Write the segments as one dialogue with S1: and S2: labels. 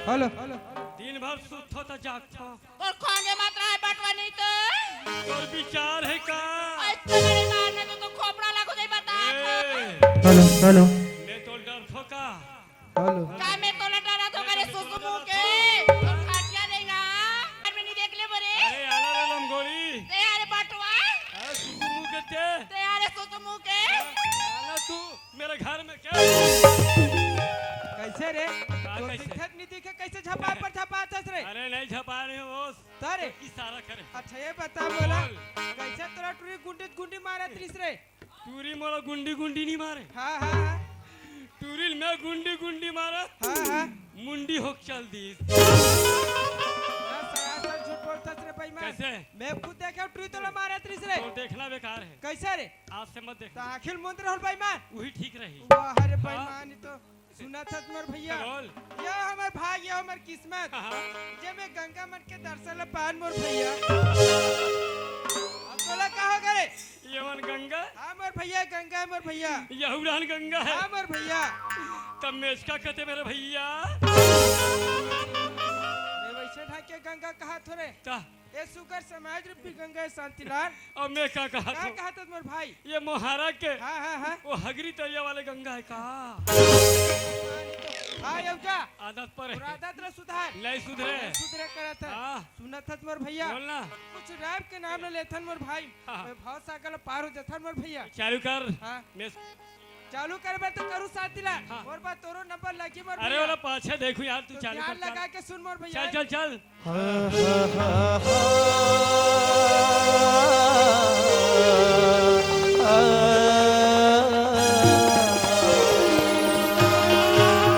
S1: Hello
S2: दिन भर सुतो तो जागतो
S3: और खाने मात्र है बटवा नहीं तो
S2: और विचार है का
S3: ऐसे मेरे मारने तो खोपड़ा लागू नहीं बता
S1: हेलो
S2: मैं तो डर थो का
S1: हेलो
S3: का मैं तो लटाना तो करे सुसुमु के और खाटिया नहीं ना मैं नहीं देख ले बरे
S2: अरे आला रे लमगोली
S3: ते यारे बटवा
S2: अरे सुसुमु के
S3: ते यारे सुसुमु के
S2: आला तू मेरे घर में क्या
S1: कैसे रे तो
S2: कैसे?
S1: दिखत नहीं दिखे कैसे झपा पर झपा रे
S2: अरे नहीं छपा रहे हो
S1: तारे
S2: इशारा करे
S1: अच्छा ये बता बोला कैसे तोरा टूरी गुंडी मारत रिस रे
S2: टूरी मोरा गुंडी गुंडी नहीं मारे
S1: हाँ हाँ हाँ
S2: टूरिल में गुंडी गुंडी मारा
S1: हाँ हाँ
S2: मुंडी होक चल दी
S1: सरासर झूठ बोलता रे भाई
S2: कैसे
S1: मैं खुद देखा टूरी तोला मारत रिस रे
S2: तो देखना बेकार है
S1: कैसे रे
S2: आज से मत
S1: तो
S2: देखना
S1: आखिर मंत्र होल भाई मान
S2: वही ठीक रही
S1: वाह अरे भाई मान तो सुना था तुम्हार भैया
S2: बोल
S1: ये हमार भाग ये हमार किस्मत
S2: हाँ।
S1: जे मैं गंगा मठ के दर्शन पान मोर भैया अब बोला का हो गए
S2: ये वन गंगा
S1: हाँ मोर भैया गंगा है मोर भैया
S2: यहुरान गंगा है
S1: हाँ मोर भैया
S2: तब मैं इसका कहते मेरे भैया
S1: मैं वैसे ढाके गंगा कहा थोड़े
S2: ता
S1: ये सुगर समाज रूपी गंगा है शांतिलाल
S2: अब मैं क्या कहा
S1: क्या
S2: था
S1: कहा था मोर भाई
S2: ये मोहारा के
S1: हाँ हाँ हाँ
S2: वो हगरी तरिया वाले गंगा है का
S1: हाँ यौजा
S2: आदत पर है
S1: आदत रे सुधार
S2: नहीं सुधरे
S1: सुधरे करा था
S2: हाँ
S1: सुना था मोर भैया
S2: बोलना
S1: कुछ राम के नाम ले लेथन मोर भाई
S2: हाँ।
S1: भाव सागल पार हो जथन मोर भैया
S2: चालू कर
S1: हाँ
S2: मैं
S1: चालू करबे तो करू साथिला
S2: हाँ।
S1: और बात तोरो नंबर लगी मोर
S2: अरे वाला पाछे देखो यार तू
S1: तो
S2: चालू
S1: ध्यान
S2: कर
S1: लगा के सुन मोर भैया
S2: चल चल चल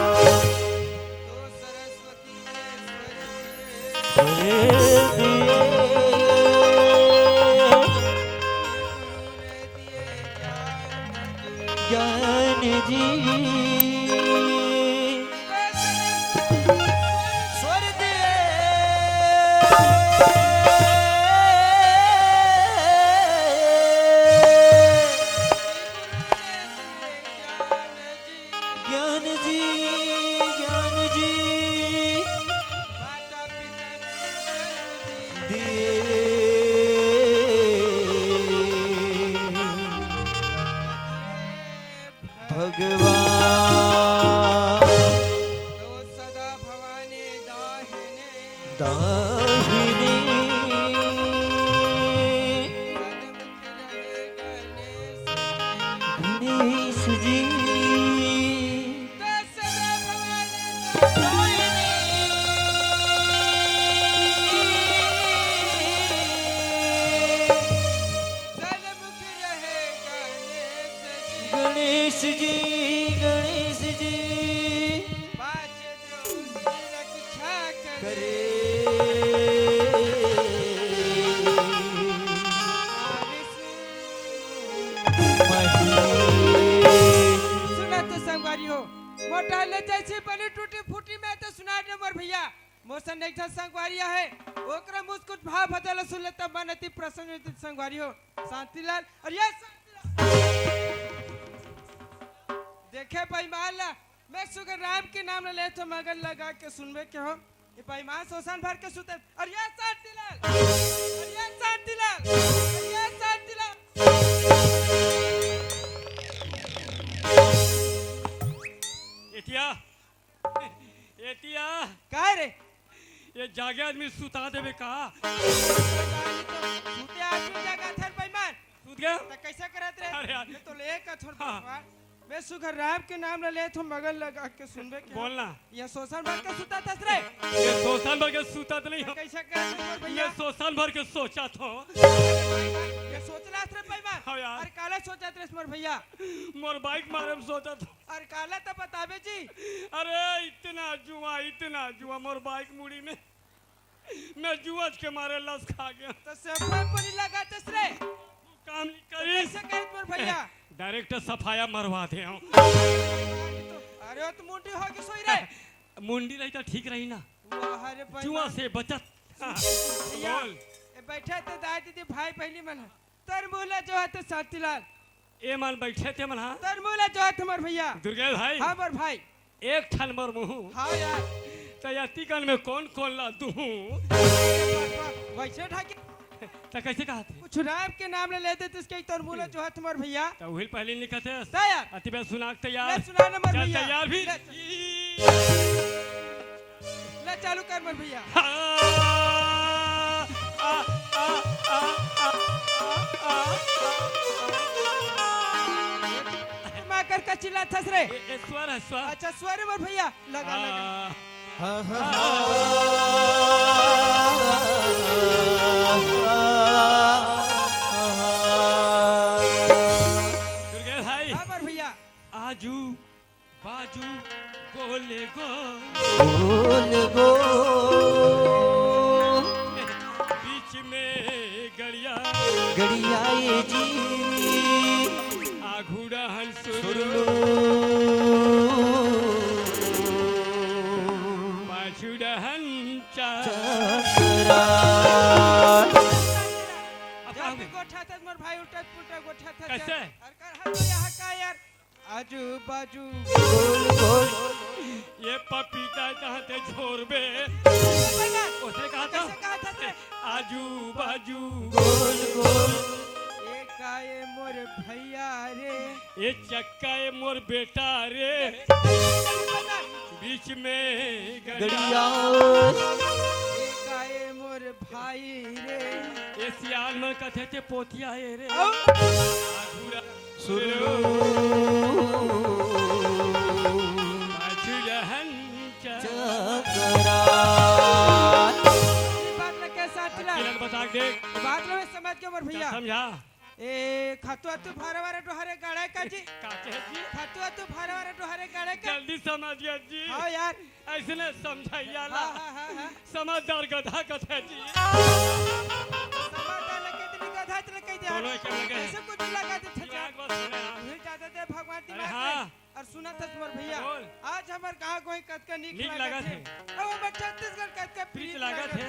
S1: तो सरस्वती
S4: ज्ञान जी स्वर दिए ज्ञान जी ज्ञान जी
S1: माता पिता
S4: भगवान
S1: तो सदा भवानी दाहिने
S4: दाहिनी गणेश जी
S1: तो सदा भवानी सन्मुख रहे गणेश जी
S4: गणेश जी
S1: पाँच द्रोही रक्षा करे
S4: करे
S1: सुना तो संगवारी हो मोटा ले जैसे बनी टूटी फूटी में तो सुना दे मोर भैया मोसन एक था संगवारिया है ओकरा मुस्कुट भाव बदल सुन लेता बनती प्रसन्न संगवारी हो शांतिलाल और ये देखे बेईमान ला मैं सुगर राम के नाम ले तो मगन लगा के सुनबे के हो ये बेईमान शोषण भर के सुते और ये शांतिलाल और ये शांतिलाल और ये शांतिलाल
S2: एतिया एतिया
S1: काहे रे
S2: ये जागे आदमी सुता देवे का
S1: सूते आदमी जगह थर बेईमान
S2: सूत गया
S1: तो कैसे करत रे
S2: अरे यार।
S1: ये तो ले का छोड़
S2: हाँ।
S1: मैं सुगर राम के नाम ले तो मगन लगा के सुनबे के
S2: बोलना
S1: ये शोषण भर के सुता थस रे
S2: ये सोसान भर के सूता तो नहीं हो
S1: कैसे करत रे
S2: ये
S1: भैया
S2: सोसान भर के सोचा था
S1: ये सोचला रे बेईमान
S2: हाँ यार।
S1: अरे काला सोचत रे मोर भैया
S2: मोर बाइक मारे में सोचा था
S1: अरे काला तो बताबे जी
S2: अरे इतना जुआ मोर बाइक मुड़ी में मैं जुआ के मारे लस खा गया
S1: तो सब पर लगा तस रे
S2: काम नहीं
S1: तो
S2: करी
S1: कैसे करत मोर भैया
S2: डायरेक्ट सफाया मरवा दे हूं
S1: अरे तो मुंडी हो के सोई रे
S2: मुंडी रही तो ठीक रही ना
S1: वाह रे बेईमान
S2: जुआ से बचत हाँ,
S1: भैया,
S2: बोल
S1: ए बैठे तो दाई दीदी भाई बहनी मन तर मूला जो है तो शांतिलाल
S2: ए मान बैठे थे मन हाँ
S1: तर मूला जो है तुम्हार भैया
S2: दुर्गेश भाई
S1: हाँ मोर भाई
S2: एक ठन मोर मुंह
S1: हाँ यार
S2: तैयाती कान में कौन कौन ला तू
S1: वैसे ढाके
S2: तो कैसे कहा थे
S1: कुछ राम के नाम ले लेते तो इसके तोर मुला जो है तुम्हार भैया
S2: तो वही पहले लिखा थे
S1: तैयार
S2: अति बे सुना
S1: ले
S2: तैयार
S1: सुना नंबर
S2: चल
S1: भैया
S2: तैयार भी
S1: ले चालू कर मर भैया माकर का चिल्ला थस रे
S2: स्वर है स्वर
S1: अच्छा स्वर मर भैया लगा लगा
S2: दुर्गे भाई
S1: हाँ मर भैया
S2: आजू बाजू गोले गो
S4: गोल गो
S2: बीच में गड़िया
S4: गड़ियाए जी
S2: आघूड़ा हंसुर
S4: सुरलो
S2: पाछुड़ा हंचा
S4: चकरा
S1: जब भी गोठा था मोर भाई उठा पुटा गोठा था
S2: कैसे?
S1: और कर हाथ में यहाँ का यार आजू बाजू
S4: गोल गोल
S2: ये पपीता जहाँ ते छोड़ बे
S1: बना
S2: उसने कहा
S1: कैसे कहा था
S2: था आजू बाजू
S4: गोल गोल
S1: ये काए मोर भैया रे
S2: ये चक्का ये मोर बेटा रे
S1: बना
S2: बीच में
S4: गड़िया
S1: ये काए मोर भाई रे
S2: ये सियाल में कथे थे पोतिया है रे
S1: आओ
S2: आघूड़ा
S4: सुरलो
S2: पाछुड़ा हंचा
S4: चकरा
S1: बात ना कैसा चिल्ला
S2: किरण बता देख
S1: बात ना समझ के मोर भैया
S2: समझा
S1: ए खतुआ तू भारे वारे डोहरे गाड़ा का जी
S2: काके जी
S1: खतुआ तू भारे वारे डोहरे गाड़ा का
S2: जल्दी समझिए जी
S1: हाँ यार
S2: ऐसे ने समझाइया ला
S1: हाँ हाँ हाँ हाँ
S2: समझदार गधा कथे जी
S1: समाता लगे इतनी गधा चले कह दिया
S2: दोनों क्या लगे?
S1: ऐसे कुछ लगा दे छचा
S2: दिमाग बस सुने आप।
S1: भीड़ जाते थे भगवान
S2: अरे
S1: दिमाग
S2: हाँ।
S1: में और सुना था तुम्हार भैया
S2: बोल।
S1: आज हमार कहाँ कोई कद का नीक
S2: नीक
S1: लगा
S2: लागत
S1: थे
S2: है।
S1: अब हमार छत्तीसगढ़ कद का
S2: प्रीत
S1: प्रीत
S2: लागत है।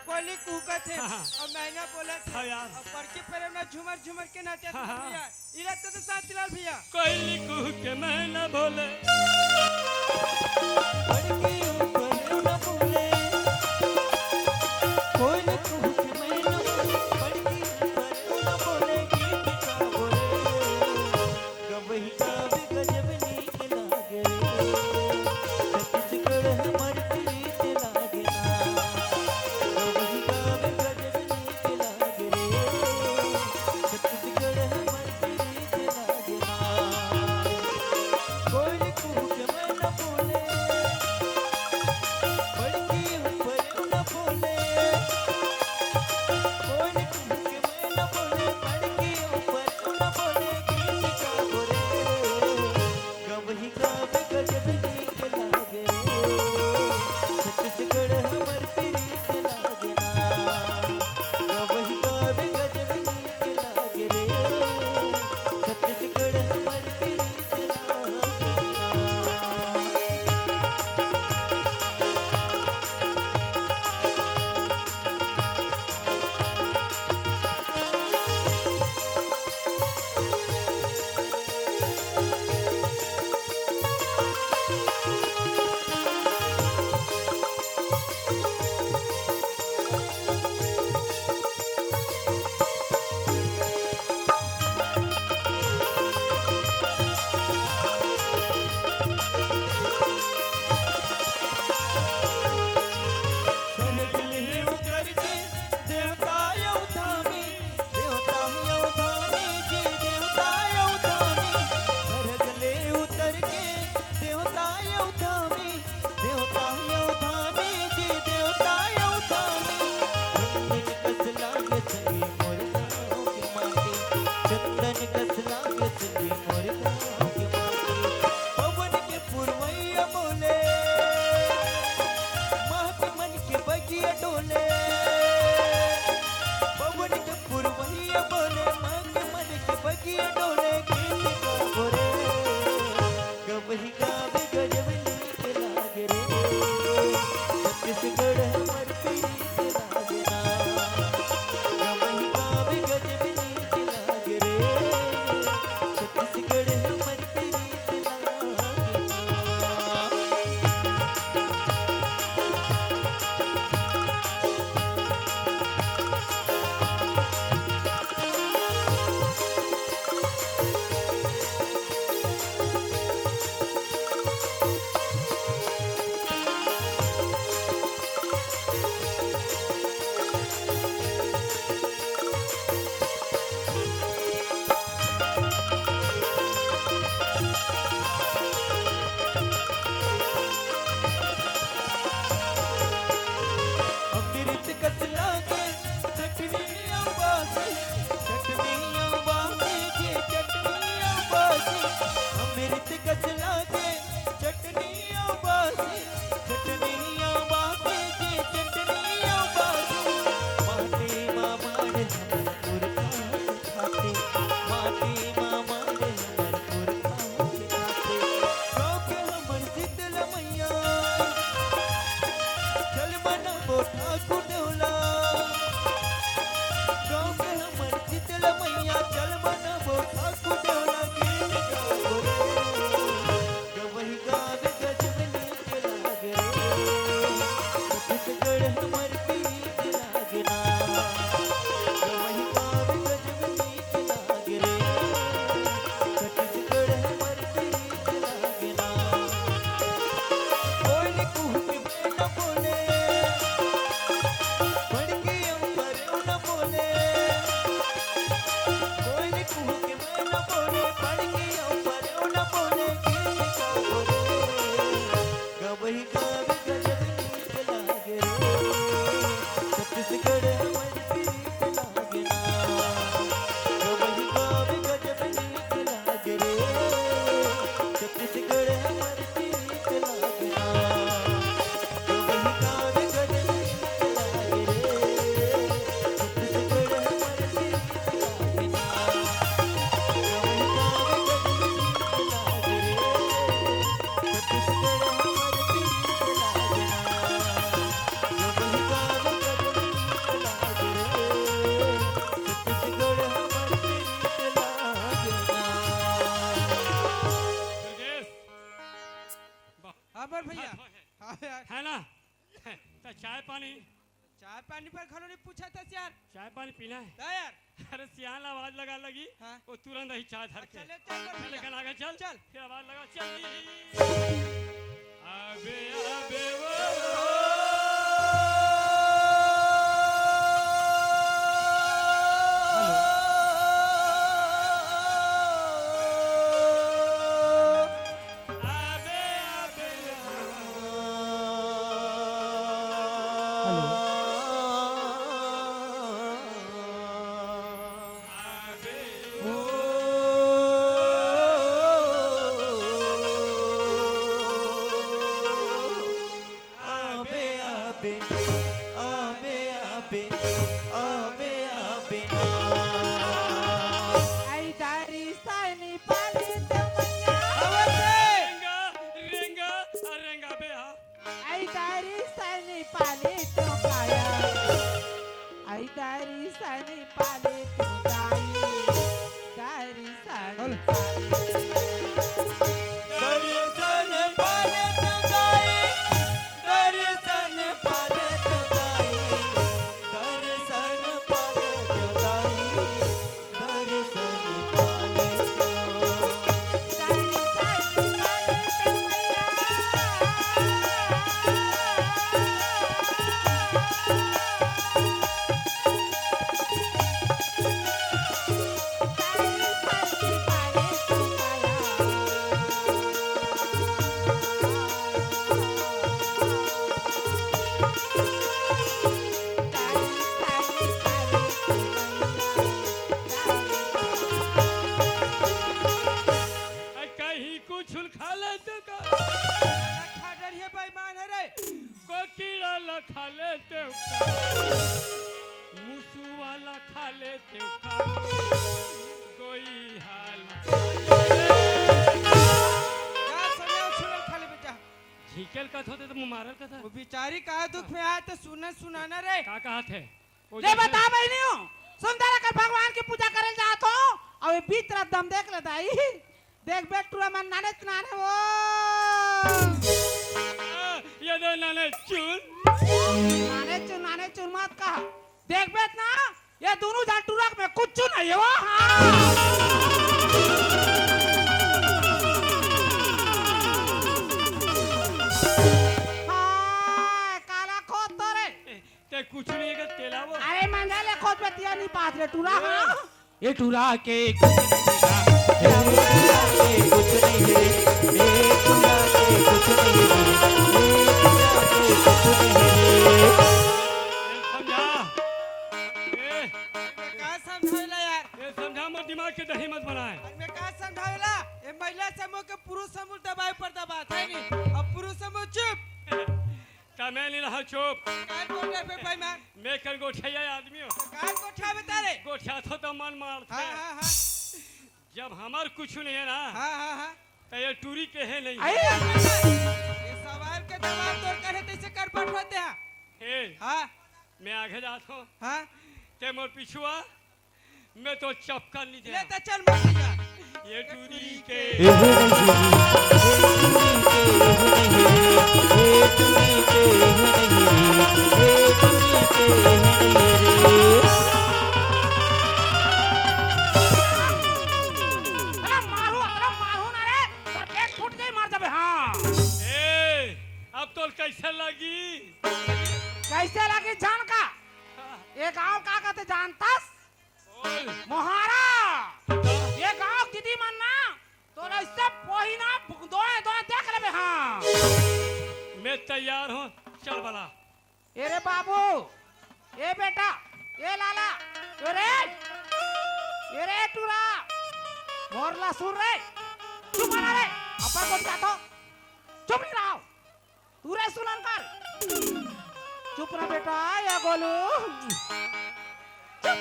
S1: कोली कूका थे
S2: हाँ, हाँ।
S1: और मैना बोला थे
S2: हाँ यार।
S1: और पड़के पर ना झूमर झूमर के नाचे
S2: हाँ, हाँ।
S1: भैया इला तो साथीलाल भैया
S2: कोई लिखू के मैं न बोले
S4: पड़के ऊपर न बोले कोई न कहू कि मैं न बोले पड़के ऊपर न बोले गीत का बोले गवही का भी गजब नीक लागे छत्तीसगढ़ हमार प्रीत लागे ना गवही का भी गजब नीक लागे छत्तीसगढ़ हमार प्रीत लागे ना कोई न कहू कि मैं न बोले पड़के ऊपर न बोले कोई न कहू कि मैं न बोले पड़के ऊपर न बोले गीत का बोले गवही का भी गजब नीक लागे छत्तीसगढ़ हमर प्रीत लागे ना गवही का भी गजब नीक लागे रे छत्तीसगढ़ हमर प्रीत लागे ना सरगले उतर के देवता यौ धामी देवता यौ धामी जी देवता यौ धामी सरगले उतर के देवता यौ धामी देवता यौ धामी जी देवता यौ धामी चंदन कस लागे चली मोर गाँव के माटी चंदन कस लागे चली मोर गाँव के माटी पवन के पुरवैया बोले माँ के मन के बगिया डोले पवन के पुरवैया बोले माँ के मन के बगिया डोले गीत का बोले गवही का भी गजब नीक लागे रे छत्तीसगढ़ हमर प्रीत लागे ना गवही का भी गजब नीक लागे रे छत्तीसगढ़ हमर प्रीत लागे ना
S2: है ना तो चाय पानी
S1: चाय पानी पर खड़ो नहीं पूछा था यार।
S2: चाय पानी पीना है
S1: दा यार
S2: अरे सियान आवाज लगा लगी
S1: हाँ।
S2: वो तुरंत ही चाय धर के
S1: चले चल कर
S2: लेकिन आगे चल
S1: चल।
S2: फिर आवाज लगा चल अबे अबे वो अबे अबे
S3: आई दारी सानी पाली तमन्ना
S2: रेंगा रेंगा रेंगा बे हा
S3: आई दारी सानी पाली तो काया आई दारी सानी पाली तो गाई दारी सानी पाली
S4: दर्शन पालत गाई दर्शन पालत गाई दर्शन पालत गाई दर्शन पालत
S3: दारी सानी पाली दारी सानी पाली तो
S2: कहीं कुछ खा लेते का
S1: खा डरिए बेईमान है रे।
S2: को कीड़ा ला खा लेते मुसु वाला खा लेते कोई हाल
S1: जा सुने सुने खाली बेटा।
S2: झिकेल का होते तो मुँह मारल का था
S1: वो बेचारी कहा दुख में आए तो सुना सुनाना रे।
S2: का कहा थे वो
S3: ले बता बहनियों सुंदर कर भगवान की पूजा करे जात हो और ये बीच रात दम देख लेता ही देख बेट टूरा मन नाने नाने वो
S2: ये दो नाने चुन
S3: नाने चुन मत कहा देख बेट ना ये दोनों जान टूरा में कुछ नहीं है वो हाँ काला खोद तो रे
S2: ते कुछ नहीं है तेला वो
S3: अरे मंगले खोद पे तिया नहीं पास रे टूरा हाँ
S4: ये टुरा के कुछ नहीं है ये टुरा के कुछ नहीं है ये टुरा के कुछ नहीं है
S2: समझा
S1: कहा समझावेला यार।
S2: ये समझा मत दिमाग के दही मत बनाए
S1: और मैं कहा समझावेला ये महिला समूह के पुरुष समूह दबाए पर दबात है नहीं। अब पुरुष समूह चुप।
S2: मैं नहीं रहा चुप
S1: कान कोठे पे बेईमान।
S2: मैं कर गोठिया आदमी हो
S1: कान कोठा बता रे।
S2: गोठिया तो मन मारते
S1: हाँ हाँ हाँ
S2: जब हमार कुछ नहीं है ना
S1: हाँ हाँ हाँ।
S2: तो ये टूरी के है नहीं
S3: आई
S1: ये सवाल के जवाब तोड़ कर तैसे कर पठवाते हैं।
S2: हे
S1: हाँ
S2: मैं आगे जाता हूँ
S1: हाँ
S2: ते मोर पिछुआ मैं तो चपका नहीं
S1: ले
S2: दे
S1: तो चल मत जा।
S2: ये टूरी के
S3: मारू ना रे पेट फूट जाए मार जाबे हाँ
S2: ए अब तो कैसे लगी
S3: कैसे लगी जान का ये गांव का कहते जानतास
S2: बोल
S3: मोहारा ये गांव किदी मन्ना तो इससे पहिना दोए दोए देख लेबे हाँ
S2: मैं तैयार हूँ चल बला
S3: ए रे बाबू ए बेटा ए लाला ए रे टूरा मोरला सुन रे चुप ना रे अपन को क्या तो चुप नहीं रहो तू रे सुनन कर चुप ना बेटा या गोलू चुप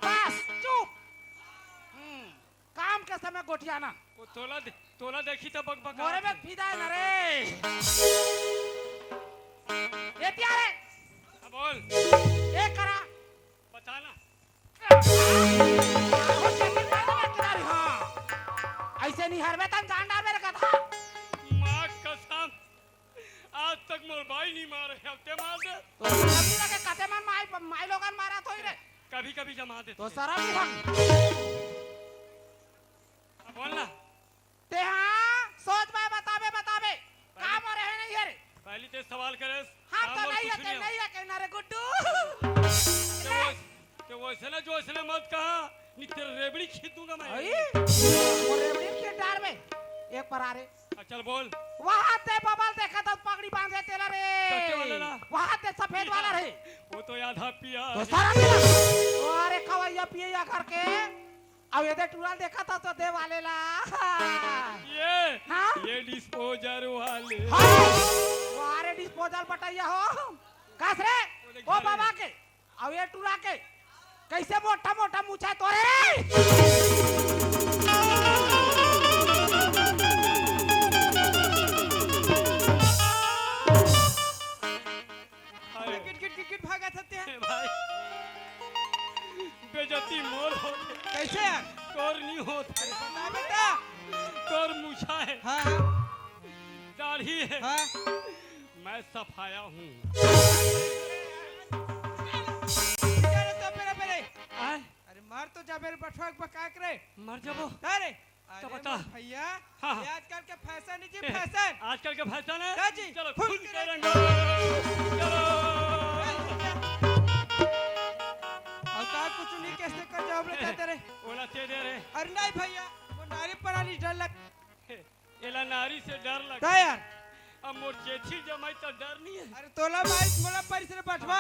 S3: बस चुप काम के समय गोटियाना
S2: वो तोला देखी तो बक बक
S3: मोरे में फिदा है ना रे ये प्यारे
S2: बोल
S3: ये करा
S2: बताना
S3: ऐसे नहीं हर में तन जान डाल मेरे कथा
S2: माँ मोर भाई नहीं मारे अब ते मार दे
S3: तो शरम नहीं लगे कते मन माई लोगन मारा थोई रे
S2: कभी कभी जमा दे
S3: तो शरम नहीं लगे
S2: बोलना
S3: ते हाँ सोच में बतावे काम हो रहे नहीं यार
S2: पहले ते सवाल करे
S3: हाँ तो नहीं है कहना रे गुड्डू
S2: ते वो इसने जो इसने मत कहा नहीं तेरे रेबड़ी खींच दूंगा मैं
S3: अरे वो रेवड़ी के डार में एक पर आ रे
S2: चल बोल
S3: वहाँ ते बबल देखा तो पगड़ी बांधे तेला रे
S2: सस्ते वाला ना?
S3: वहाँ ते सफेद वाला रे
S2: वो तो आधा पिया
S3: तो सारा मिला तो अरे खवैया पिया करके अब ये टूरा देखा था तो दे वाले ला हाँ?
S2: ये डिस्पोजर वाले
S3: हाँ वो अरे डिस्पोजल बटाइया हो कस रे ओ बाबा के अब ये टूरा के कैसे मोटा मोटा मुछा तोरे रे
S1: किट भागा था ते
S2: भाई बेजती मोर हो
S1: कैसे यार
S2: तोर नहीं होता
S1: बता बेटा
S2: तोर मुछा है
S1: हाँ
S2: दाढ़ी है
S1: हाँ
S2: मैं सफाया हूँ
S1: अरे मार तो जा मेरे बटवा बका करे
S2: मर जाबो
S1: अरे
S2: तो बता
S1: भैया
S2: हाँ,
S1: ये आजकल के फैशन है जी फैशन
S2: आजकल के फैशन है
S1: हाँ जी,
S2: चलो
S1: खुल
S2: खुल
S1: के
S2: के
S1: रंगो।
S2: रंगो चलो
S1: और का कुछ नहीं कैसे कर जवाब लेते तेरे
S2: ओला ते दे रे
S1: अरे नहीं भैया वो नारी पराली डर लग
S2: एला नारी से डर लगता
S1: का यार
S2: अब मोर चेठी जमाई तो डर नहीं है
S1: अरे तोला माइस मोला परिसर बटवा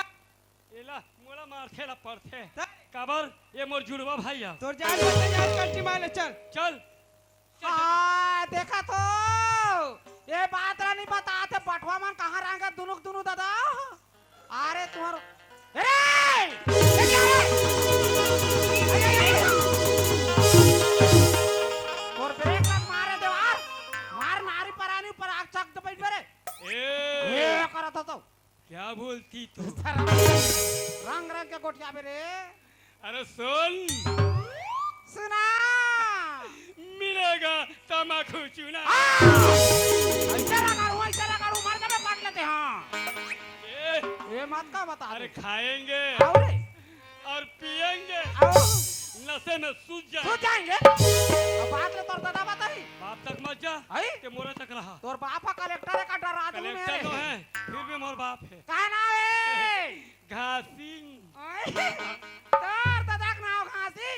S2: एला मोला मारथे ला पड़थे काबर ये मोर जुड़वा भाई है
S1: तोर जान बता जान कल्टी मार ले चल
S2: चल
S3: हाँ देखा तो ये बात नहीं बताते बटवा मन कहाँ रंगा दुनु दादा अरे तुम्हारो और ब्रेक लग मारे देवार मार नारी परानी पर आग चक तो बैठ मेरे ये करा था तो
S2: क्या बोलती तू
S3: रंग के गोटिया मेरे
S2: अरे सुन
S3: सुना
S2: मिलेगा तमाकू चूना
S3: ऐसा लगा मार के मैं काट लेते हाँ ये मत का बता
S2: अरे खाएंगे
S3: अरे
S2: और पिएंगे नशे में सूझ
S3: जाएंगे अब बात ले तोर दादा बताई
S2: बाप तक मत जा
S3: आई
S2: के मोरा तक रहा
S3: तोर बापा कलेक्टर का डर आदमी में
S2: कलेक्टर तो है फिर भी मोर बाप है
S3: का नाम है
S2: घासिंग
S3: तोर दादा का नाम घासी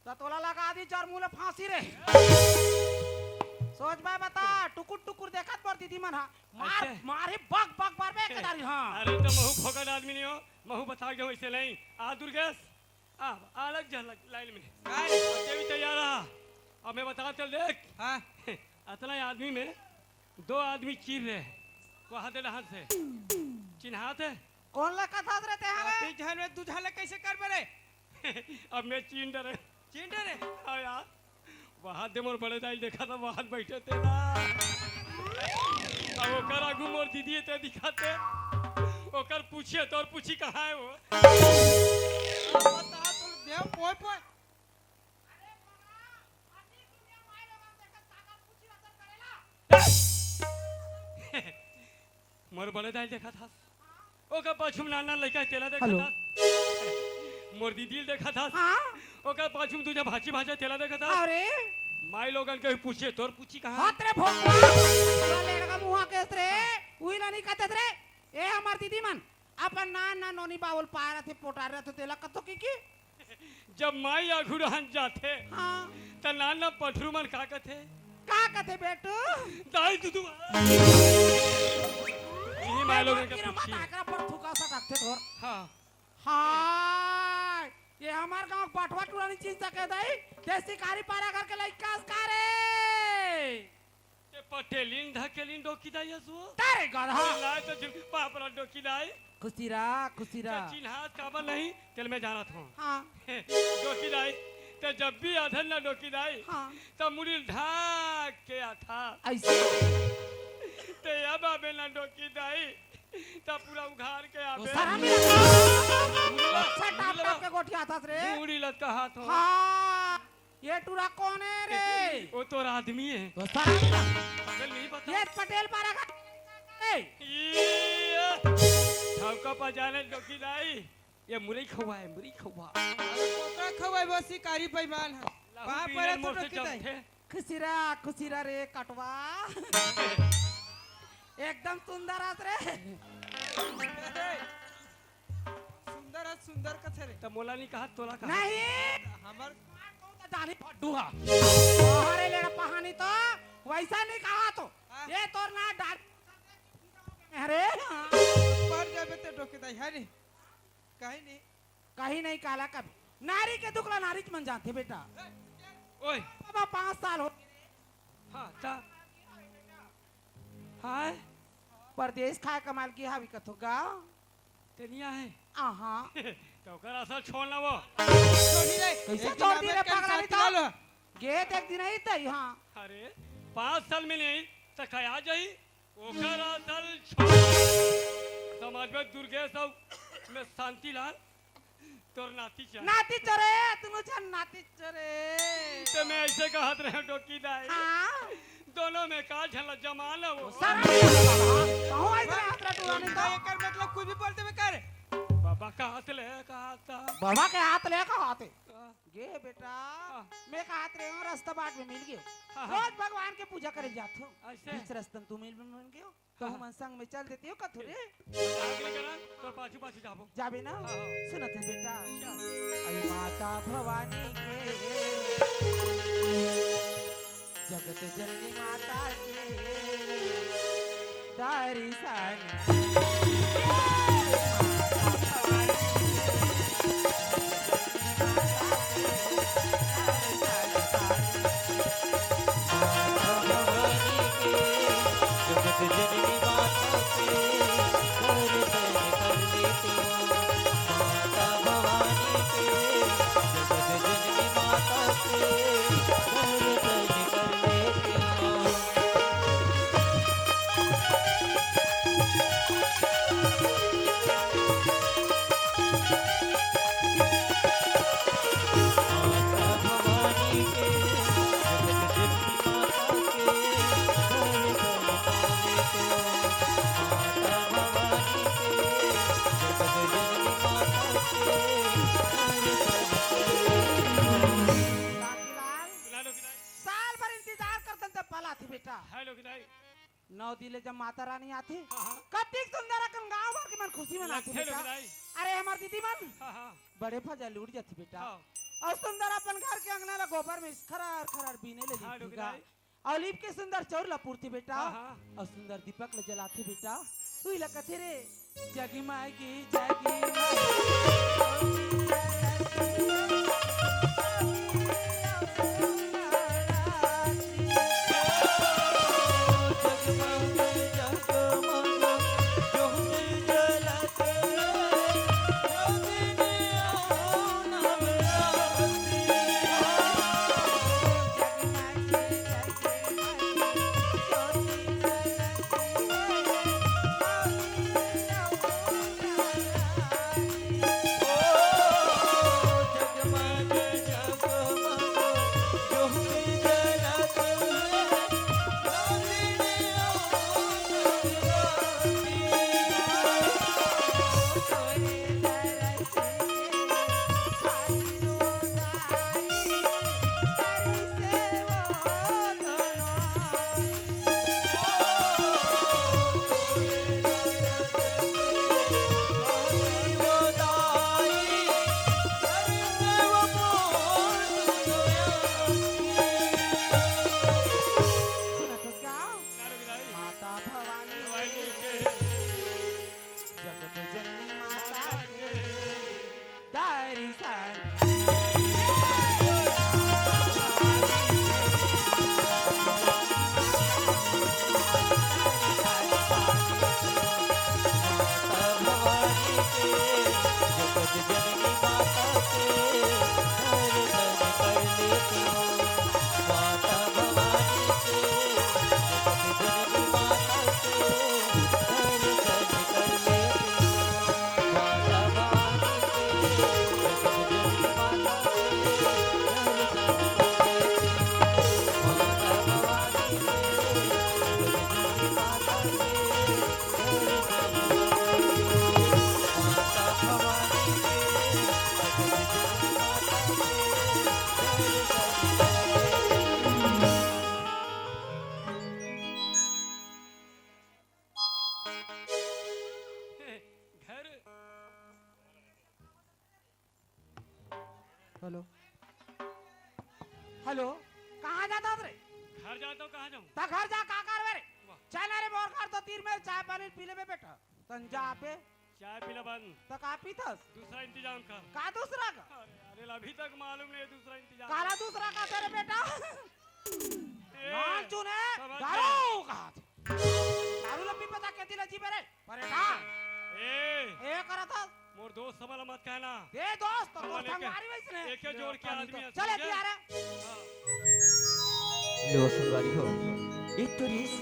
S3: तो तोला लगा दी चार मुले फांसी रे सोच भाई बता टुकुर देखत पर दीदी मन मार मारे बग मार बे केदारी हां
S2: अरे तो महू फोकट आदमी नहीं हो महू बता के वैसे नहीं आ दुर्गेश आ अलग झलक लाइन में ते भी तैयार रहा अब मैं बता चल देख
S1: हाँ
S2: इतना आदमी में दो आदमी चीर रहे वहां दे हाथ से चिन्हात है
S3: कौन ला कथा रहते हैं
S1: ते जहन में तू झाला कैसे कर बरे
S2: अब मैं चीन डरे
S1: चिंटे रे
S2: हाँ यार वहां दे मोर बड़े दाई देखा था वहां बैठे थे ना अब ओकर आगू मोर दीदी ते दिखाते ओकर पूछिए तो और पूछी कहाँ है वो
S1: बता तो देव पोय पोय
S2: मोर बड़े दाई देखा था ओकर पाछू में नाना लड़का तेला देखा
S3: हेलो।
S2: था मोर दीदी देखा था
S3: हां
S2: ओकर पाछू में तुझे भाची भाजा तेला देखा था
S3: अरे
S2: माई लोगन के पूछे तोर पूछी कहाँ
S3: हाथ रे भोकवा ले लगा मुहा के रे उई ना नहीं कहते रे ए हमार दीदी मन अपन ना नोनी बावल पारा थे पोटा रहे थे तेला कतो की
S2: जब माई आघू रहन जाते
S3: हां
S2: त नाना पठरू मन का कहते
S3: का कहते बेटू
S2: दाई दुदू यही माई लोगन के पूछी
S3: माता पर थुका सा रखते थोर
S2: हाँ
S3: हां ये हमार गांव पटवा टुरानी चीज तक दई देसी कारी पारा घर के लइका रे
S2: ते पटेलिन धकेलिन डोकी दाई असो
S3: तारे गधा
S2: लाए तो जिन पापरा डोकी दाई
S3: खुशीरा
S2: चिन्हात काबर नहीं तेल में जाना था
S3: हां
S2: डोकी दाई ते जब भी अधन ना डोकी दाई
S3: हां
S2: तब मुड़ी ढाक के आता
S3: ऐसे
S2: ते अब आबे ना डोकी दाई तब पूरा उघार के आबे
S3: सारा मिला अच्छा टाप के गोठिया था रे
S2: मुड़ी लत का हाथ हो
S3: हां ये टुरा कौन है रे
S2: वो तो आदमी है
S3: तो सारा मिला
S2: पागल नहीं पता
S3: ये पटेल पारा का ए
S2: ये चौका पर जाने डोकी लाई ये मुरई खवा है मुरई खवा
S1: कोकरा खवाई वो शिकारी पैमान है वहां पर तो डोकी
S3: खुशीरा रे कटवा एकदम सुंदर आत रे
S1: सुंदर कथे रे
S2: तो मोला नहीं कहा तोला कहा
S3: नहीं
S1: हमर
S3: जानी फड्डू हा तोहरे लेना पहानी तो वैसा नहीं कहा तो ये तोर ना डाल अरे
S1: पर जाबे ते डोकी दाई है नहीं
S3: कहीं नहीं काला कभी नारी के दुखला नारी मन जानते बेटा
S2: ओए
S3: बाबा 5 साल हो
S2: हाँ ता हाय
S3: परदेश खाए कमाल की हावी कथोगा
S2: तेनिया है
S3: आहा
S2: तो कर असल छोड़ ना वो
S1: छोड़ी रे
S3: कैसे छोड़ दी रे पगला भी तो गेट एक दिन ही तई हां
S2: अरे 5 साल में नहीं तो खया जाई ओकर असल छोड़ समाज में दुर्गेश और मैं शांतिलाल तोर नाती
S3: चरे तुनु जन नाती चरे
S2: तो मैं ऐसे कहत रहे डोकी दाई
S3: हां
S2: दोनों में का झल जमाना वो
S3: सर कहूं ऐसे हाथ रटुआनी तो
S1: एकर मतलब कुछ भी बोलते में कर
S2: बाबा कहा था
S3: बाबा के हाथ ले का हाथ गे बेटा मैं का हाथ रे रास्ता बाट में मिल गयो रोज भगवान के पूजा करे जात हो
S2: ऐसे
S3: बीच रास्ता तू मिल गयो तो हम संग में चल देती हो कथु रे
S2: आगे करा तो पाछू पाछू जाबो
S3: जाबे ना सुनत है बेटा आई माता भवानी के जगत जननी माता के दर्शन
S4: जननी माता के दर्शन कर लेते हो माता भवानी के जगत जननी माता के दर्शन कर लेते हो माता भवानी के
S3: साल भर इंतजार करतन त पला थी बेटा
S2: हेलो किदाई
S3: 9 दिले जब माता रानी आती
S2: हां
S3: कतिक सुंदर अकन गांव भर के मन खुशी मनाती
S2: हेलो
S3: बेटा
S2: किदाई
S3: अरे हमार दीदी मन
S2: हां
S3: बड़े फजा लूट जाती बेटा
S2: हां
S3: और सुंदर अपन घर के अंगना ला गोबर में खरार बीने ले
S2: हाँ,
S3: लीगा
S2: डुगराई।
S3: और लीप के सुंदर चौर ला पूर्ति बेटा
S2: हाँ, हाँ।
S3: और सुंदर दीपक ला जलाती बेटा तू ला कथे रे जगी मागी जगी हेलो हेलो कहाँ जाता रे?
S2: घर जाता हूँ, कहाँ जाऊँ?
S3: ता घर जा का कर रे?
S2: वाह।
S3: चाय ना रे मोर कर तो तीर में चाय पानी पी ले बे बेटा। तंजा पे
S2: चाय पीना बंद,
S3: तक आप पीतस
S2: दूसरा इंतजाम कर।
S3: का दूसरा का?
S2: अरे अरे अभी तक मालूम नहीं है दूसरा इंतजाम।
S3: काला दूसरा का तेरे बेटा?
S2: ए,
S3: नाल चुने
S2: समझ
S3: दारू का। दारू लपी पता कहती लजी मेरे परेटा
S2: ए
S3: करा था
S2: मोर दोस्त समझ मत कहना।
S3: ए दोस्त तो
S2: समझ
S3: दोस्त
S2: लेके-
S3: हमारी वैसे ने
S2: एक ही जोड़ के आदमी है,
S3: चले
S2: समझे?
S3: यार
S2: हाँ।
S4: लो संगवारी हो एक तो रेस